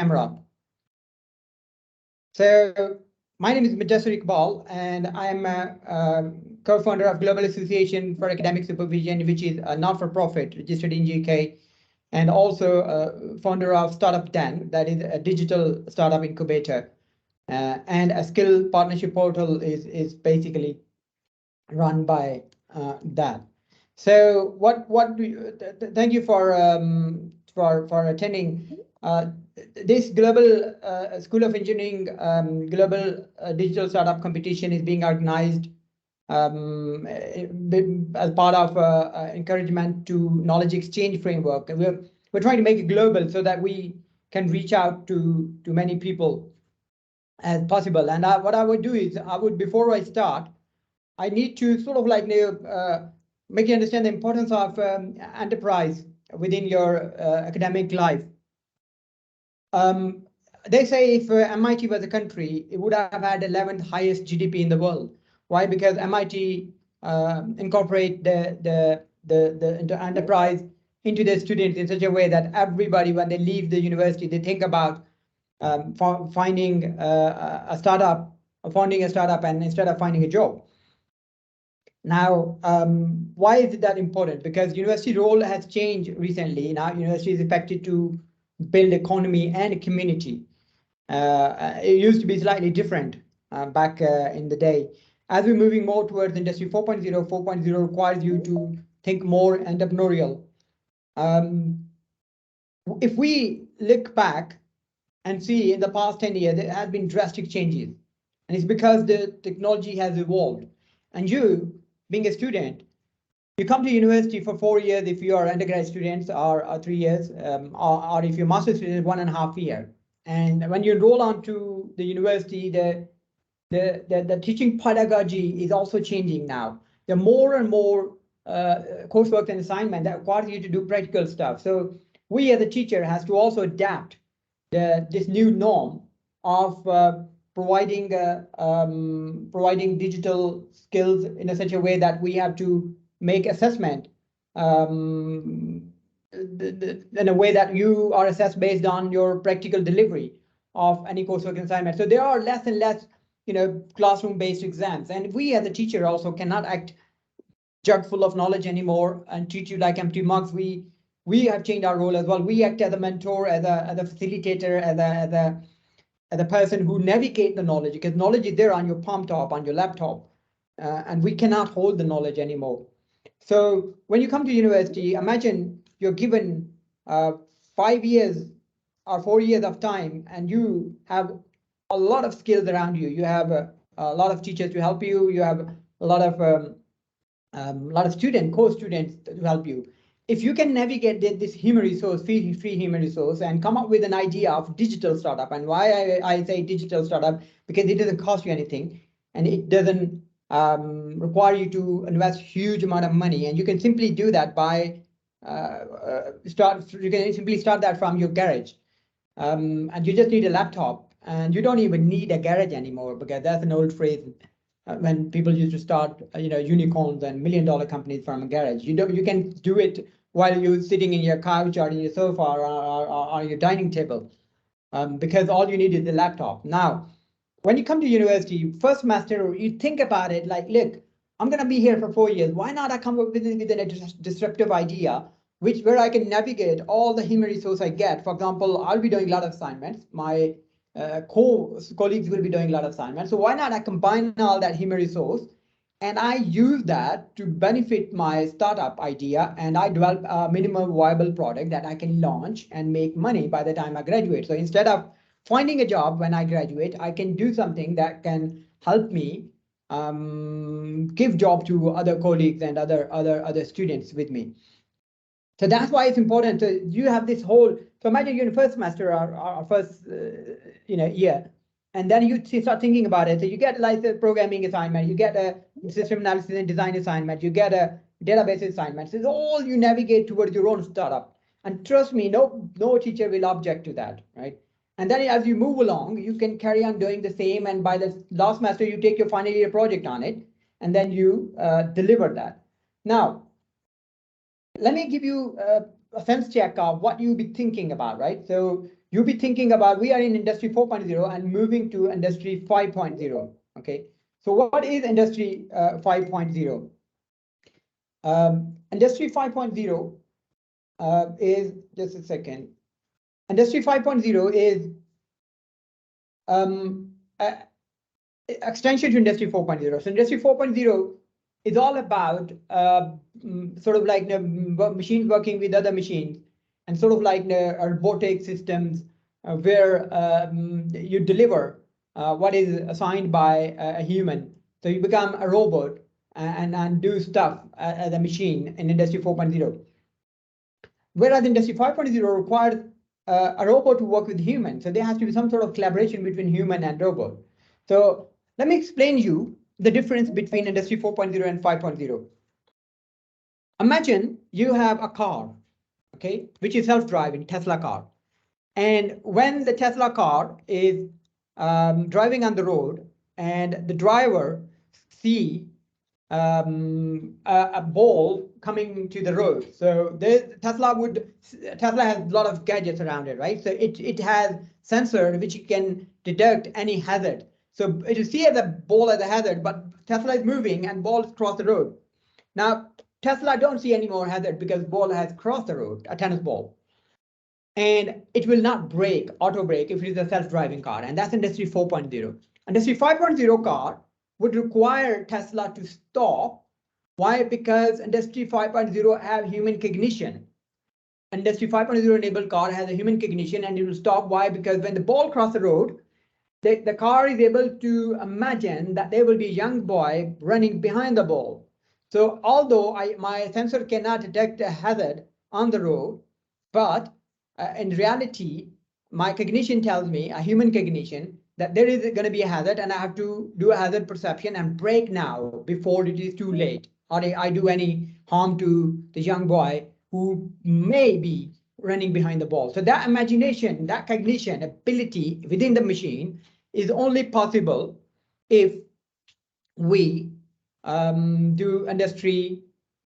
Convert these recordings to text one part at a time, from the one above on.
camera. So my name is Mudassir Iqbal, and I'm a co-founder of Global Association for Academic Supervision, which is a not-for-profit registered in UK, and also founder of StartUP Den, that is a digital startup incubator, and a skill partnership portal is basically run by that. So thank you for attending. This global School of Engineering global digital startup competition is being organized as part of encouragement to knowledge exchange framework. And we're trying to make it global so that we can reach out to many people as possible. And what I would do is before I start, I need to sort of like make you understand the importance of enterprise within your academic life. They say if MIT was a country, it would have had 11th highest GDP in the world. Why? Because MIT incorporate the enterprise into their students in such a way that everybody, when they leave the university, they think about finding a startup, founding a startup, and instead of finding a job. Now, why is that important? Because university role has changed recently. Now, university is expected to build economy and community. It used to be slightly different back in the day. As we're moving more towards Industry 4.0, 4.0 requires you to think more entrepreneurial. If we look back and see in the past 10 years, there have been drastic changes. And it's because the technology has evolved. And you, being a student, you come to university for 4 years if you are undergrad students, or 3 years, or if you're master's student, 1.5 years. And when you enroll onto the university, the teaching pedagogy is also changing now. There are more and more coursework and assignment that requires you to do practical stuff. So we as a teacher has to also adapt this new norm of providing digital skills in such a way that we have to make assessment in a way that you are assessed based on your practical delivery of any coursework assignment. So there are less and less, classroom-based exams, and we as a teacher also cannot act jug full of knowledge anymore and treat you like empty mugs. We have changed our role as well. We act as a mentor, as a facilitator, as a person who navigate the knowledge, because knowledge is there on your palm top, on your laptop, and we cannot hold the knowledge anymore. So when you come to university, imagine you're given 5 years or 4 years of time, and you have a lot of skills around you. You have a lot of teachers to help you. You have a lot of students, co-students to help you. If you can navigate this human resource, free human resource, and come up with an idea of digital startup, and why I say digital startup, because it doesn't cost you anything, and it doesn't require you to invest huge amount of money, and you can simply do that by you can simply start that from your garage, and you just need a laptop, and you don't even need a garage anymore, because that's an old phrase. When people used to start, unicorns and $1 million companies from a garage, you can do it while you're sitting in your couch or in your sofa or your dining table, because all you need is a laptop. Now, when you come to university, first semester, you think about it like, look, I'm going to be here for 4 years. Why not I come up with a disruptive idea, where I can navigate all the human resource I get. For example, I'll be doing a lot of assignments. My colleagues will be doing a lot of assignments. So why not I combine all that human resource and I use that to benefit my startup idea, and I develop a minimum viable product that I can launch and make money by the time I graduate. So instead of finding a job when I graduate, I can do something that can help me give job to other colleagues and other students with me. So that's why it's important to you have this whole. So imagine you're in first semester or first year, and then you start thinking about it. So you get like a programming assignment, you get a system analysis and design assignment, you get a database assignment. So it's all you navigate towards your own startup. And trust me, no teacher will object to that, right? And then as you move along, you can carry on doing the same. And by the last semester, you take your final year project on it, and then you deliver that. Now, let me give you a sense check of what you'll be thinking about, right? So you'll be thinking about, we are in Industry 4.0 and moving to Industry 5.0. Okay, so what is Industry 5.0? Industry 5.0 is, just a second. Industry 5.0 is extension to Industry 4.0. So Industry 4.0 is all about sort of like the machines working with other machines, and sort of like the robotic systems where you deliver what is assigned by a human. So you become a robot and do stuff as a machine in Industry 4.0. Whereas Industry 5.0 requires a robot to work with humans. So there has to be some sort of collaboration between human and robot. So let me explain you the difference between Industry 4.0 and 5.0. Imagine you have a car, okay, which is self-driving, Tesla car. And when the Tesla car is driving on the road and the driver see a ball coming to the road. So Tesla has a lot of gadgets around it, right? So it has sensor which can detect any hazard. So it will see the ball as a hazard, but Tesla is moving and balls cross the road. Now Tesla don't see any more hazard because ball has crossed the road, a tennis ball. And it will not brake, auto brake, if it is a self-driving car. And that's Industry 4.0. Industry 5.0 car would require Tesla to stop. Why? Because Industry 5.0 have human cognition. Industry 5.0 enabled car has a human cognition, and it will stop. Why? Because when the ball crosses the road, the car is able to imagine that there will be a young boy running behind the ball. So although my sensor cannot detect a hazard on the road, but in reality, my cognition tells me, a human cognition, that there is going to be a hazard and I have to do a hazard perception and brake now before it is too late, or I do any harm to the young boy who may be running behind the ball. So that imagination, that cognition ability within the machine is only possible if we do industry.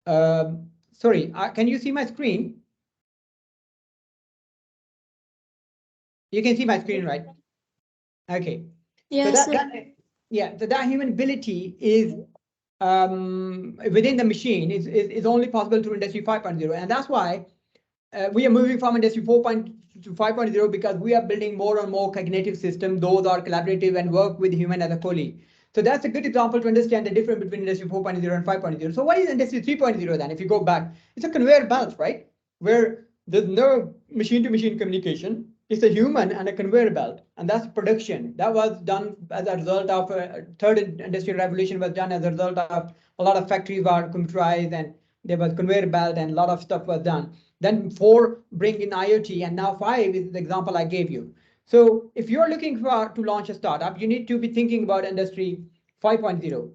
Sorry, can you see my screen? You can see my screen, right? Okay. Yes. So so that human ability is within the machine is only possible through Industry 5.0, and that's why we are moving from Industry 4.0 to 5.0, because we are building more and more cognitive systems. Those are collaborative and work with human as a colleague. So that's a good example to understand the difference between Industry 4.0 and 5.0. So what is Industry 3.0 then? If you go back, it's a conveyor belt, right? Where there's no machine-to-machine communication. It's a human and a conveyor belt, and that's production. That was done as a result of third industrial revolution, was done as a result of a lot of factories were computerized, and there was conveyor belt and a lot of stuff was done. Then 4 bring in IoT, and now 5 is the example I gave you. So if you're looking to launch a startup, you need to be thinking about Industry 5.0.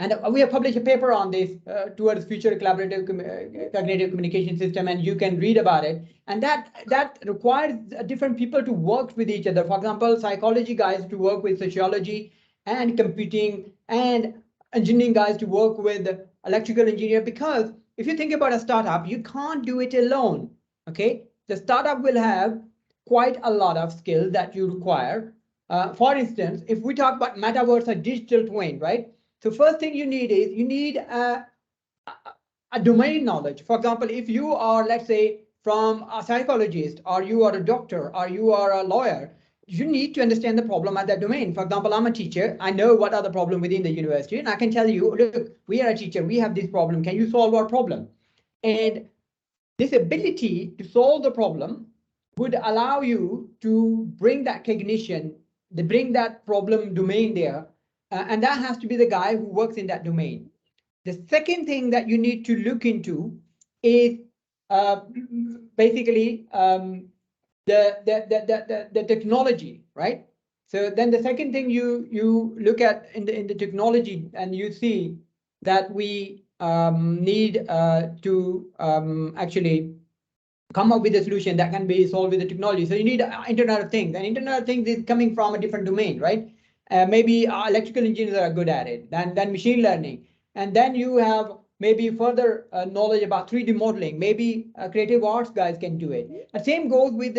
And we have published a paper on this towards future collaborative cognitive communication system, and you can read about it. And that requires different people to work with each other. For example, psychology guys to work with sociology, and computing and engineering guys to work with electrical engineer. Because if you think about a startup, you can't do it alone. Okay, the startup will have quite a lot of skills that you require. For instance, if we talk about metaverse or digital twin, right? So first thing you need is a domain knowledge. For example, if you are, let's say, from a psychologist, or you are a doctor, or you are a lawyer, you need to understand the problem at that domain. For example, I'm a teacher. I know what are the problems within the university, and I can tell you, look, we are a teacher. We have this problem. Can you solve our problem? And this ability to solve the problem would allow you to bring that cognition, to bring that problem domain there. And that has to be the guy who works in that domain. The second thing that you need to look into is basically the technology, right? So then the second thing you look at in the technology, and you see that we need to actually come up with a solution that can be solved with the technology. So you need Internet of Things, and Internet of Things is coming from a different domain, right? Maybe electrical engineers are good at it, then machine learning. And then you have maybe further knowledge about 3D modeling. Maybe creative arts guys can do it. The same goes with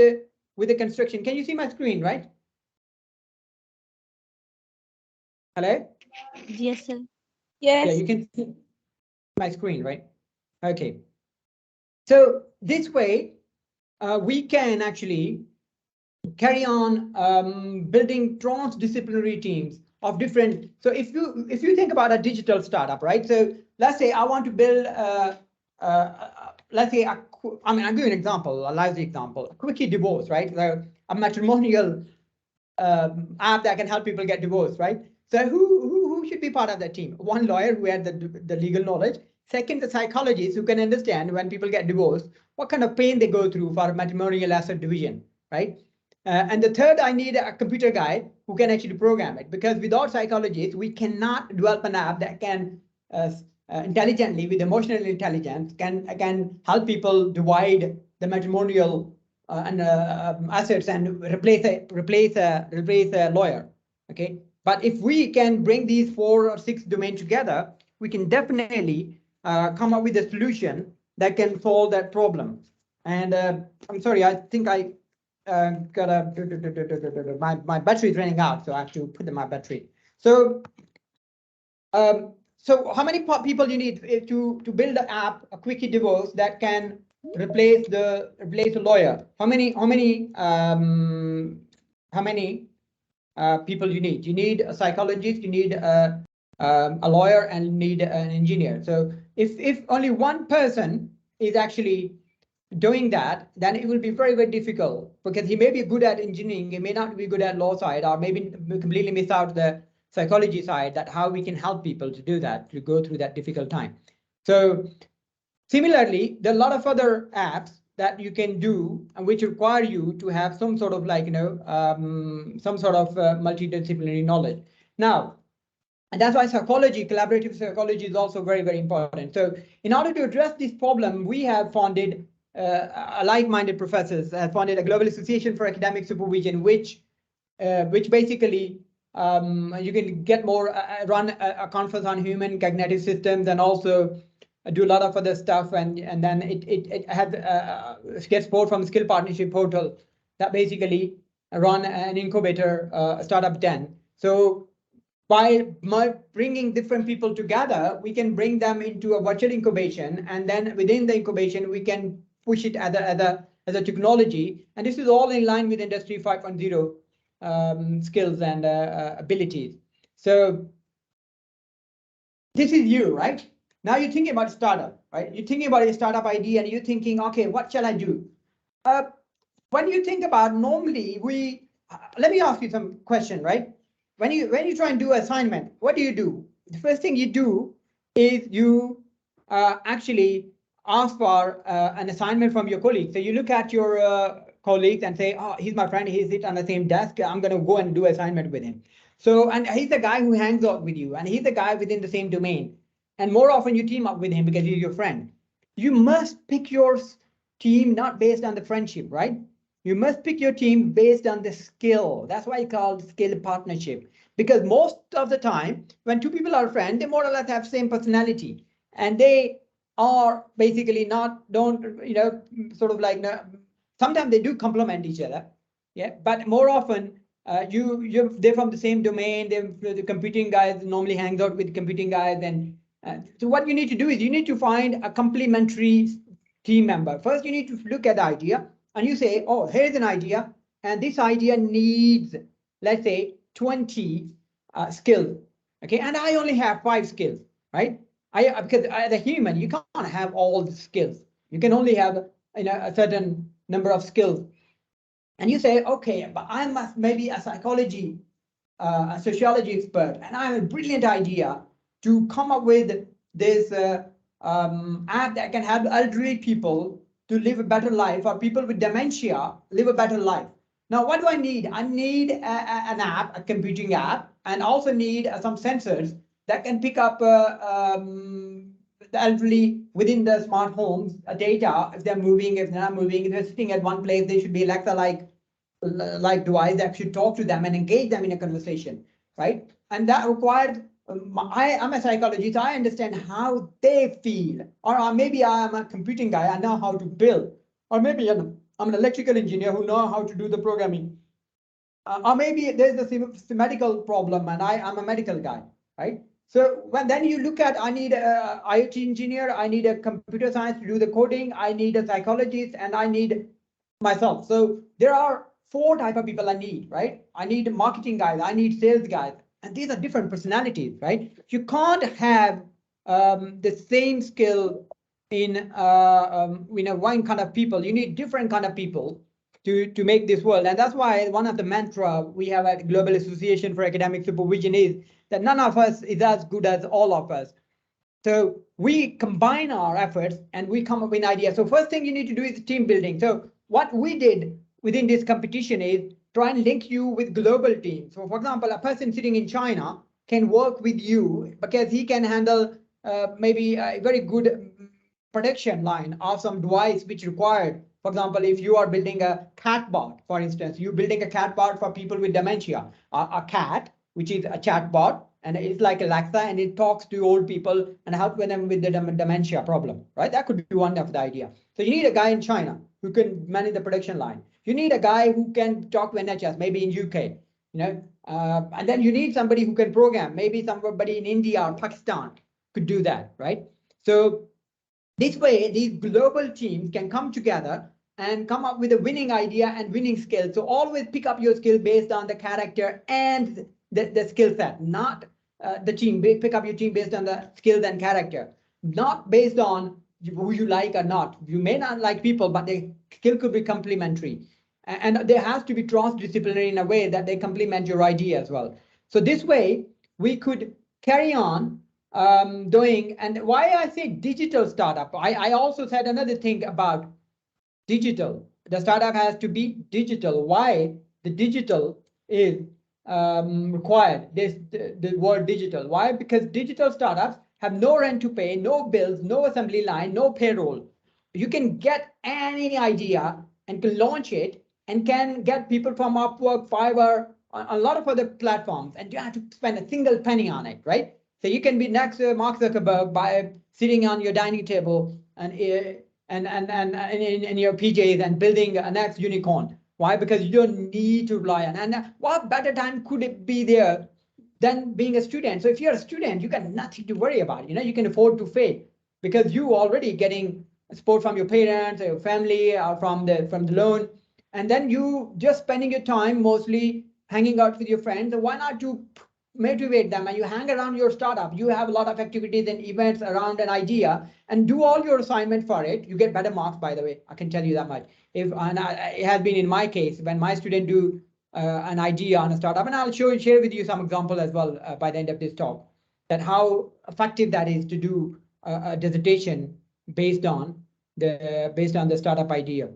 with the construction. Can you see my screen, right? Hello? Yes, sir. Yes. Yeah, you can see my screen, right? Okay. So this way, we can actually carry on building transdisciplinary teams of different. So if you think about a digital startup, right? So let's say I want to build let's say I mean, I'll give you an example, a live example, a quickie divorce, right? So a matrimonial app that can help people get divorced, right? So who should be part of that team? One lawyer who had the legal knowledge. Second, the psychologist who can understand when people get divorced, what kind of pain they go through for matrimonial asset division, right? And the third, I need a computer guy who can actually program it, because without psychologists, we cannot develop an app that can intelligently, with emotional intelligence, can help people divide the matrimonial and assets and replace a lawyer. Okay, but if we can bring these 4 or 6 domains together, we can definitely come up with a solution that can solve that problem. And I'm sorry, I think I got a my battery is running out, so I have to put in my battery. So so how many people you need to build an app, a quickie divorce that can replace the lawyer? How many people you need? You need a psychologist, you need a lawyer, and you need an engineer. So if only one person is actually doing that, then it will be very, very difficult, because he may be good at engineering, he may not be good at law side, or maybe completely miss out the psychology side, that how we can help people to do that, to go through that difficult time. So similarly, there are a lot of other apps that you can do, and which require you to have some sort of some sort of multidisciplinary knowledge. Now, and that's why psychology, collaborative psychology, is also very, very important. So in order to address this problem, we have founded like-minded professors have founded a global association for academic supervision, which basically you can get more, run a conference on human cognitive systems, and also do a lot of other stuff. And then it has gets support from Skill Partnership Portal that basically run an incubator, Startup 10. So by bringing different people together, we can bring them into a virtual incubation, and then within the incubation, we can push it as a technology. And this is all in line with Industry 5.0 skills and abilities. So this is you, right? Now you're thinking about startup, right? You're thinking about a startup idea, and you're thinking, okay, what shall I do? When you think about, normally let me ask you some question, right? When you try and do assignment, what do? The first thing you do is you actually ask for an assignment from your colleague. So you look at your colleagues and say, oh, he's my friend, he's it on the same desk, I'm going to go and do assignment with him. So, and he's the guy who hangs out with you, and he's the guy within the same domain. And more often you team up with him because he's your friend. You must pick your team not based on the friendship, right? You must pick your team based on the skill. That's why it's called skill partnership. Because most of the time, when 2 people are friends, they more or less have same personality, and they are basically don't sort of like, sometimes they do complement each other, yeah. But more often, they're from the same domain. The computing guys normally hangs out with computing guys, and so what you need to do is you need to find a complementary team member. First, you need to look at the idea, and you say, oh, here's an idea, and this idea needs, let's say, 20 skills. Okay, and I only have 5 skills, right? Because as a human, you can't have all the skills. You can only have a certain number of skills. And you say, okay, but I must maybe a psychology, a sociology expert, and I have a brilliant idea to come up with this app that can help elderly people to live a better life, or people with dementia live a better life. Now, what do I need? I need an app, a computing app, and also need some sensors that can pick up the elderly within the smart homes data, if they're moving, if they're not moving, if they're sitting at one place, they should be Alexa-like device that should talk to them and engage them in a conversation, right? And that required, I'm a psychologist, I understand how they feel, or maybe I'm a computing guy, I know how to build, or maybe I'm an electrical engineer who know how to do the programming. Or maybe there's a thematical problem and I'm a medical guy, right? So when then you look at, I need a IoT engineer, I need a computer science to do the coding, I need a psychologist, and I need myself. So there are 4 type of people I need, right? I need marketing guys, I need sales guys, and these are different personalities, right? You can't have the same skill in one kind of people. You need different kind of people to make this world. And that's why one of the mantra we have at Global Association for Academic Supervision is that none of us is as good as all of us. So we combine our efforts and we come up with an idea. So first thing you need to do is team building. So what we did within this competition is try and link you with global teams. So for example, a person sitting in China can work with you because he can handle maybe a very good production line of some device which required. For example, if you are building a chatbot, for instance, you're building a chatbot for people with dementia, a cat, which is a chatbot, and it's like Alexa, and it talks to old people and helps them with the dementia problem, right? That could be one of the idea. So you need a guy in China who can manage the production line. You need a guy who can talk to NHS, maybe in UK, and then you need somebody who can program, maybe somebody in India or Pakistan could do that, right? So this way, these global teams can come together and come up with a winning idea and winning skill. So always pick up your skill based on the character and the skill set, not the team. Pick up your team based on the skills and character, not based on who you like or not. You may not like people, but the skill could be complementary. And there has to be transdisciplinary in a way that they complement your idea as well. So this way, we could carry on doing, and why I say digital startup, I also said another thing about digital. The startup has to be digital. Why the digital is required, the word digital. Why? Because digital startups have no rent to pay, no bills, no assembly line, no payroll. You can get any idea and can launch it and can get people from Upwork, Fiverr, a lot of other platforms, and you have to spend a single penny on it, right? So you can be next Mark Zuckerberg by sitting on your dining table and in your PJs and building a next unicorn. Why? Because you don't need to rely on. And what better time could it be there than being a student? So if you're a student, you got nothing to worry about. You can afford to fail because you already getting support from your parents or your family or from the loan, and then you just spending your time mostly hanging out with your friends. So why not to motivate them, and you hang around your startup, you have a lot of activities and events around an idea and do all your assignment for it. You get better marks, by the way, I can tell you that much. It has been in my case when my student do an idea on a startup, and I'll share with you some example as well by the end of this talk, that how effective that is to do a dissertation based on the startup idea.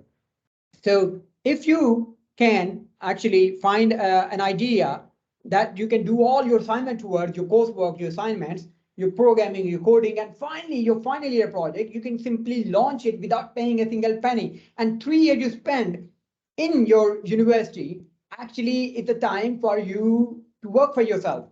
So if you can actually find an idea that you can do all your assignment towards, your coursework, your assignments, your programming, your coding, and finally your final year project, you can simply launch it without paying a single penny. And 3 years you spend in your university, actually it's a time for you to work for yourself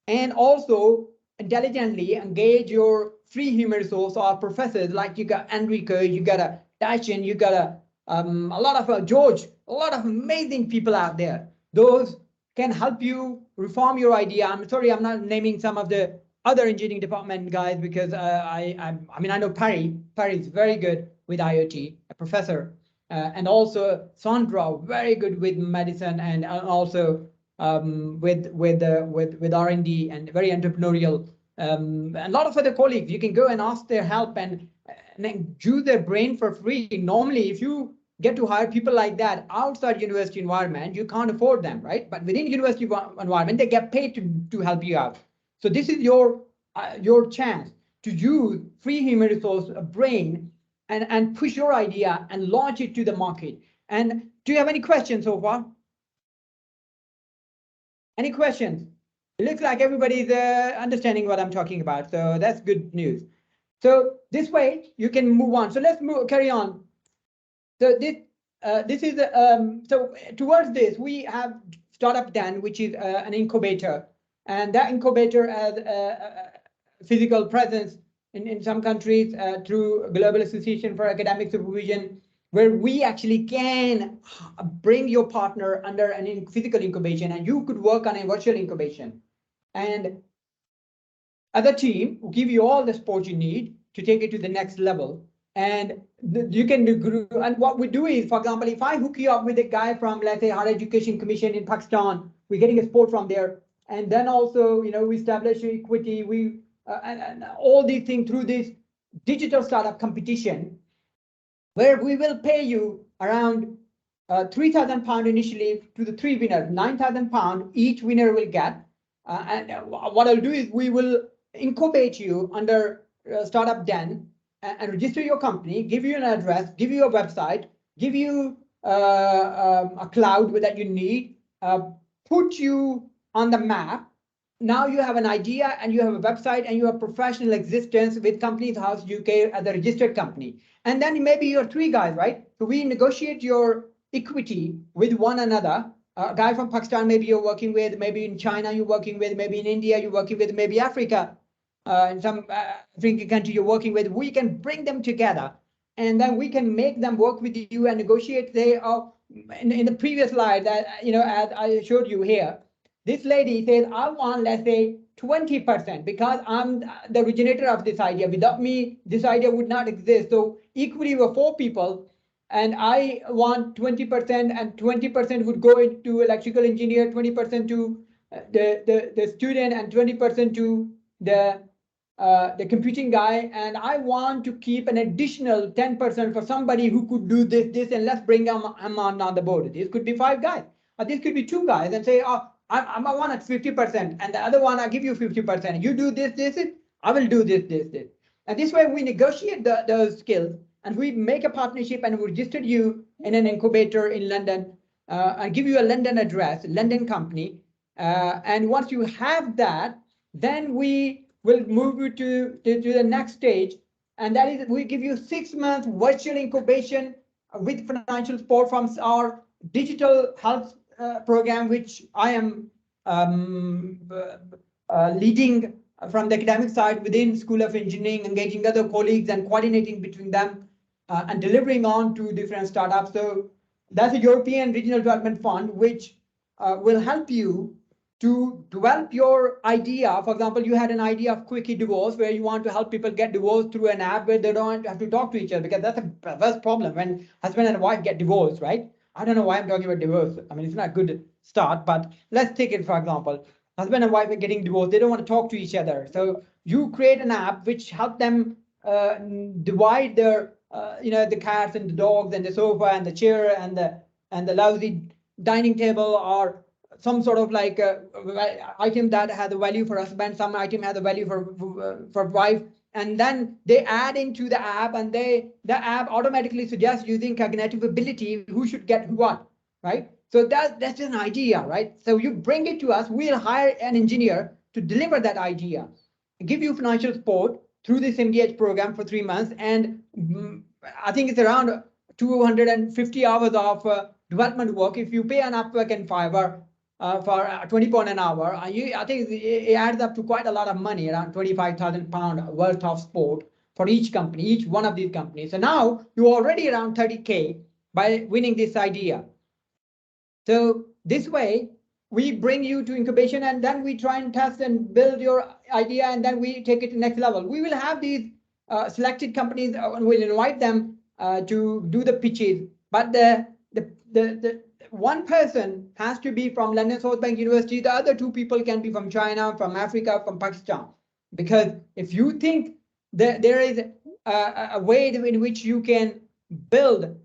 and also intelligently engage your free human resource or professors, like you got Enrico, you got a Dashin, you got a lot of George, a lot of amazing people out there. Those can help you reform your idea. I'm sorry, I'm not naming some of the other engineering department guys because I know Perry is very good with IoT, a professor, and also Sandra, very good with medicine, and also with R&D and very entrepreneurial. A lot of other colleagues, you can go and ask their help and use their brain for free. Normally, if you get to hire people like that outside university environment, you can't afford them, right? But within university environment, they get paid to help you out. So this is your chance to use free human resource, a brain, and push your idea and launch it to the market. And do you have any questions so far? Any questions? It looks like everybody's understanding what I'm talking about, so that's good news. So this way you can move on. So let's carry on. So this is so towards this we have StartUP Dan, which is an incubator, and that incubator has a physical presence in some countries through Global Association for Academic Supervision. where we actually can bring your partner under an physical incubation, and you could work on a virtual incubation. And as a team, we'll give you all the support you need to take it to the next level. And you can do, and what we do is, for example, if I hook you up with a guy from, let's say, Higher Education Commission in Pakistan, we're getting a support from there. And then also, you know, we establish equity, and all these things through this digital startup competition, where we will pay you around £3,000 initially to the three winners, £9,000 each winner will get. And what I'll do is we will incubate you under StartUP Den and register your company, give you an address, give you a website, give you a cloud that you need, put you on the map. Now you have an idea and you have a website and you have professional existence with Companies House UK as a registered company. And then maybe you're three guys, right? So we negotiate your equity with one another. A guy from Pakistan, maybe you're working with, maybe in China you're working with, maybe in India you're working with, maybe Africa, in some African country you're working with. We can bring them together, and then we can make them work with you and negotiate. They are in the previous slide that, you know, as I showed you here, this lady says, I want, let's say, 20% because I'm the originator of this idea. Without me, this idea would not exist. So equally, we're four people, and I want 20%, and 20% would go into electrical engineer, 20% to the student, and 20% to the computing guy. And I want to keep an additional 10% for somebody who could do this, and let's bring him on the board. This could be 5 guys, or this could be 2 guys, and say, oh, I want at 50%, and the other one, I give you 50%. You do this, I will do this. And this way we negotiate those skills, and we make a partnership, and we register you in an incubator in London, and give you a London address, London company. And once you have that, then we will move you to the next stage. And that is, we give you 6 months virtual incubation with financial support from our digital health program, which I am leading from the academic side within School of Engineering, engaging other colleagues and coordinating between them, and delivering on to different startups. So that's a European Regional Development Fund, which will help you to develop your idea. For example, you had an idea of quickie divorce, where you want to help people get divorced through an app where they don't have to talk to each other, because that's a perverse problem when husband and wife get divorced, right? I don't know why I'm talking about divorce. I mean, it's not a good start, but let's take it, for example. Husband and wife are getting divorced. They don't want to talk to each other. So you create an app which help them divide their, the cats and the dogs and the sofa and the chair and the lousy dining table, or some sort of like item that has a value for husband, some item has a value for wife, and then they add into the app, and the app automatically suggests, using cognitive ability, who should get what, right? So that's an idea, right? So you bring it to us, we'll hire an engineer to deliver that idea, give you financial support through this Engage program for 3 months, and I think it's around 250 hours of development work. If you pay an Upwork and Fiverr for £20 an hour, I think it adds up to quite a lot of money, around £25,000 worth of support for each company, each one of these companies. So now you're already around 30K by winning this idea. So this way, we bring you to incubation, and then we try and test and build your idea, and then we take it to the next level. We will have these selected companies, and we'll invite them to do the pitches. But the one person has to be from London South Bank University. The other 2 people can be from China, from Africa, from Pakistan. Because if you think that there is a way in which you can build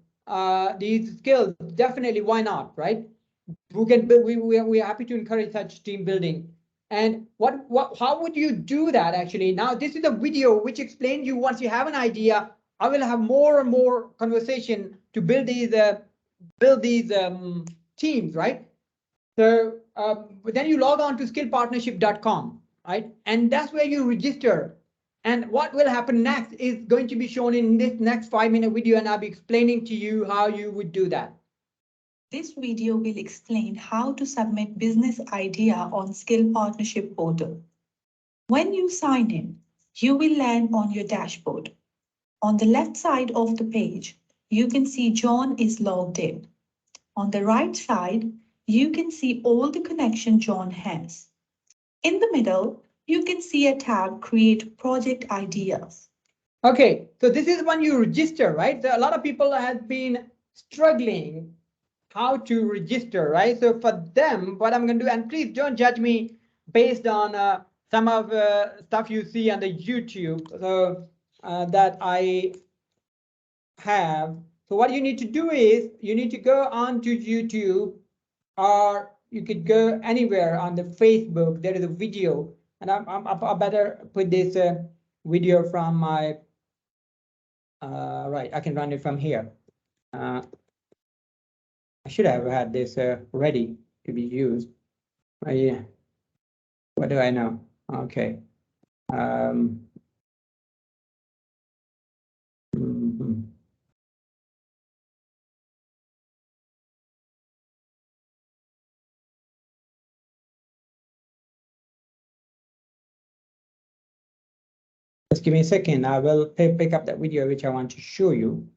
these skills, definitely, why not, right? We can build, we are happy to encourage such team building. And how would you do that actually? Now, this is a video which explains you, once you have an idea, I will have more and more conversation to build these teams, right? So then you log on to skillpartnership.com, right? And that's where you register. And what will happen next is going to be shown in this next 5-minute video, and I'll be explaining to you how you would do that. This video will explain how to submit business idea on Skill Partnership portal. When you sign in, you will land on your dashboard. On the left side of the page, you can see John is logged in. On the right side, you can see all the connection John has. In the middle, you can see a tab, Create Project Ideas. Okay, so this is when you register, right? So a lot of people have been struggling how to register, right? So for them, what I'm going to do, and please don't judge me based on some of stuff you see on the YouTube that I have. So what you need to do is you need to go on to YouTube, or you could go anywhere on the Facebook. There is a video, and I better put this video from my right. I can run it from here. I should have had this ready to be used. Yeah. What do I know? Okay. Mhm. Just give me a second. I will pick up that video which I want to show you.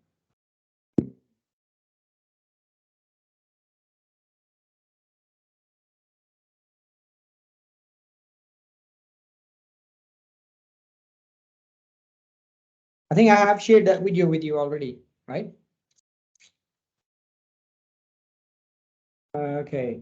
I think I have shared that video with you already, right? Okay.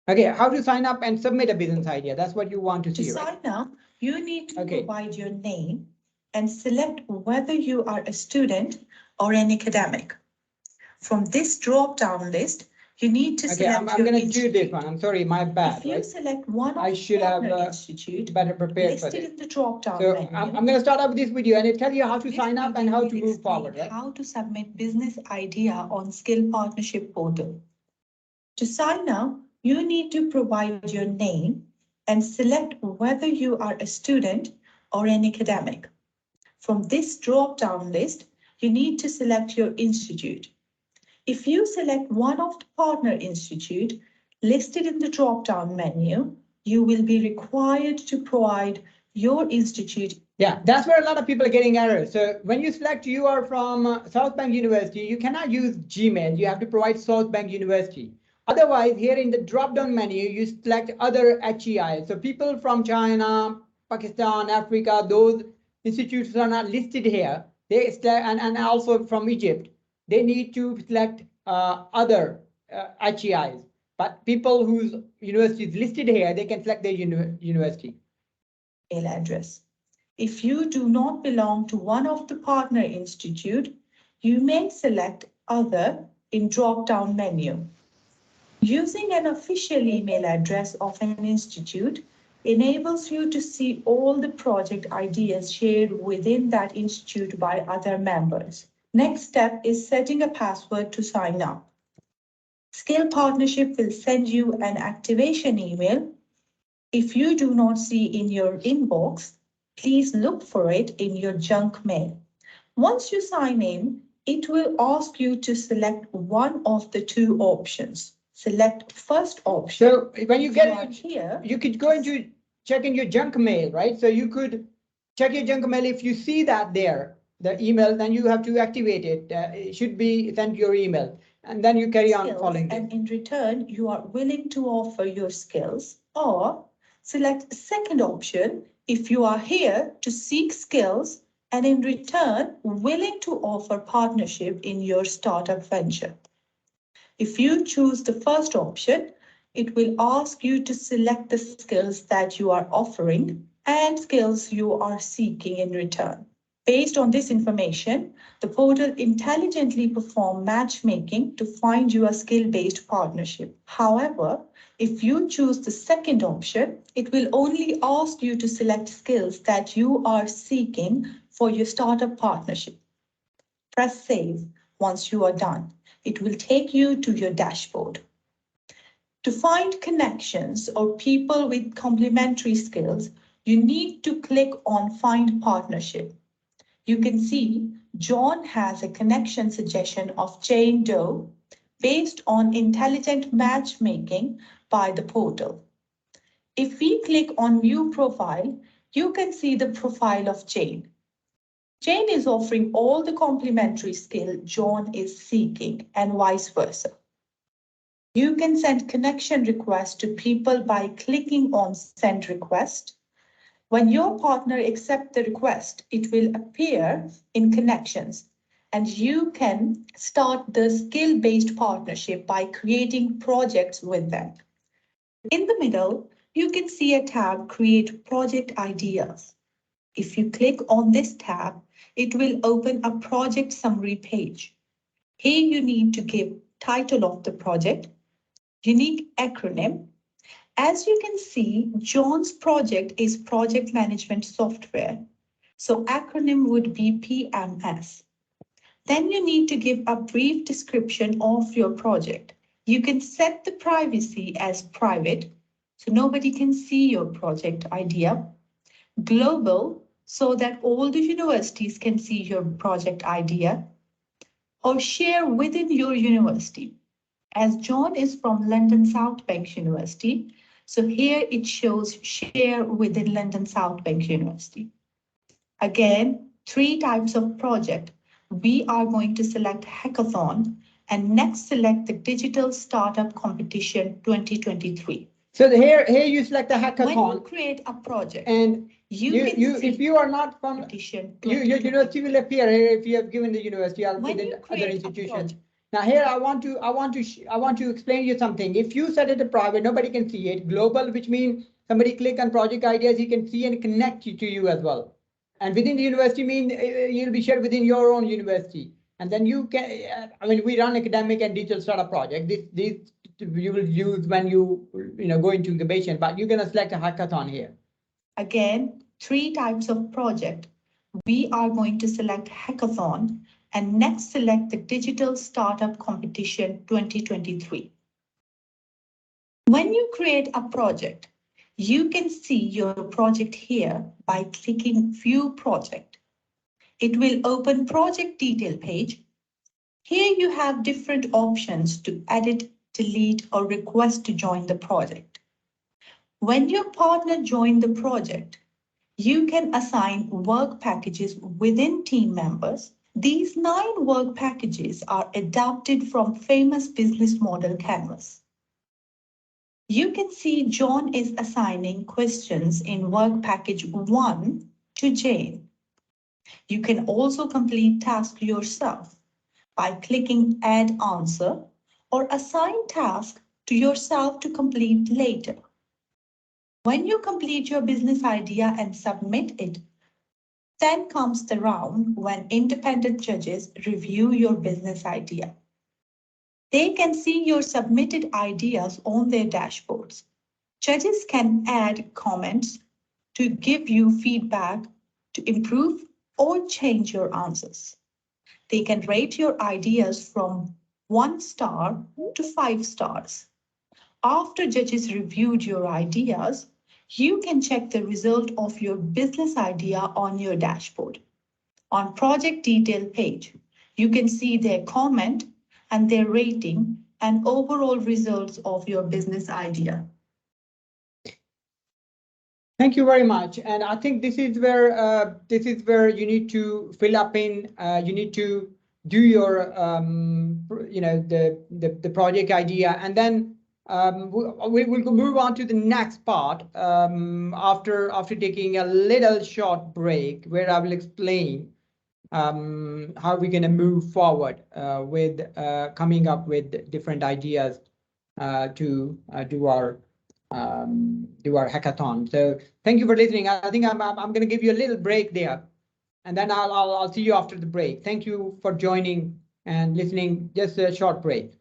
Okay, how to sign up and submit a business idea. That's what you want to see, right? To sign up, you need to provide your name and select whether you are a student or an academic. From this drop-down list, you need to select I'm going to do this one. I'm sorry, my bad. If you select one of I should have institute better prepared for listed this. in the drop-down So menu. I'm going to start up with this video and it tell you how to This sign up and how to video move forward, right? How to submit business idea on Skill Partnership Portal. To sign up, you need to provide your name and select whether you are a student or an academic. From this drop-down list, you need to select your institute. If you select one of the partner institute listed in the drop-down menu, you will be required to provide your institute. Yeah, that's where a lot of people are getting errors. So when you select you are from South Bank University, you cannot use Gmail. You have to provide South Bank University. Otherwise, here in the drop-down menu, you select other HEI. So people from China, Pakistan, Africa, those institutes are not listed here. They and also from Egypt, they need to select other HEIs. But people whose university is listed here, they can select their university. Email address. If you do not belong to one of the partner institute, you may select other in drop-down menu. Using an official email address of an institute enables you to see all the project ideas shared within that institute by other members. Next step is setting a password to sign up. Skill Partnership will send you an activation email. If you do not see in your inbox, please look for it in your junk mail. Once you sign in, it will ask you to select one of the two options. Select first option. So when you get here, you could go into check in your junk mail, right? So you could check your junk mail. If you see that there, the email, then you have to activate it. It should be sent your email, and then you carry on following it. And in return, you are willing to offer your skills, or select second option if you are here to seek skills and in return willing to offer partnership in your startup venture. If you choose the first option, it will ask you to select the skills that you are offering and skills you are seeking in return. Based on this information, the portal intelligently performs matchmaking to find you a skill-based partnership. However, if you choose the second option, it will only ask you to select skills that you are seeking for your startup partnership. Press Save once you are done. It will take you to your dashboard. To find connections or people with complementary skills, you need to click on Find Partnership. You can see John has a connection suggestion of Jane Doe, based on intelligent matchmaking by the portal. If we click on View Profile, you can see the profile of Jane. Jane is offering all the complementary skill John is seeking and vice versa. You can send connection requests to people by clicking on Send Request. When your partner accepts the request, it will appear in Connections, and you can start the skill-based partnership by creating projects with them. In the middle, you can see a tab Create Project Ideas. If you click on this tab, it will open a project summary page. Here you need to give title of the project, unique acronym. As you can see, John's project is project management software, so acronym would be PMS. Then you need to give a brief description of your project. You can set the privacy as private, so nobody can see your project idea. Global, so that all the universities can see your project idea. Or share within your university. As John is from London South Bank University, so here it shows share within London South Bank University. Again, 3 types of project. We are going to select hackathon and next select the digital startup competition 2023. So here you select the hackathon. When you create a project, and if you are not from your university will appear here if you have given the university or within other institutions. Now here I want to explain you something. If you set it a private, nobody can see it. Global, which means somebody click on project ideas, he can see and connect you to you as well. And within the university mean you'll be shared within your own university. And then you can, I mean, we run academic and digital startup project. This you will use when you go into incubation, but you're gonna select a hackathon here. Again, 3 types of project. We are going to select hackathon and next select the digital startup competition 2023. When you create a project, you can see your project here by clicking View Project. It will open project detail page. Here you have different options to edit, delete, or request to join the project. When your partner joins the project, you can assign work packages within team members. These 9 work packages are adapted from famous business model canvas. You can see John is assigning questions in work package 1 to Jane. You can also complete tasks yourself by clicking Add Answer or assign task to yourself to complete later. When you complete your business idea and submit it, then comes the round when independent judges review your business idea. They can see your submitted ideas on their dashboards. Judges can add comments to give you feedback to improve or change your answers. They can rate your ideas from 1 star to 5 stars. After judges reviewed your ideas, you can check the result of your business idea on your dashboard. On project detail page, you can see their comment and their rating and overall results of your business idea. Thank you very much. And I think this is where you need to fill up in. You need to do your the project idea, and then we will move on to the next part after taking a little short break where I will explain how we're going to move forward with coming up with different ideas to do our hackathon. So thank you for listening. I think I'm going to give you a little break there, and then I'll see you after the break. Thank you for joining and listening. Just a short break.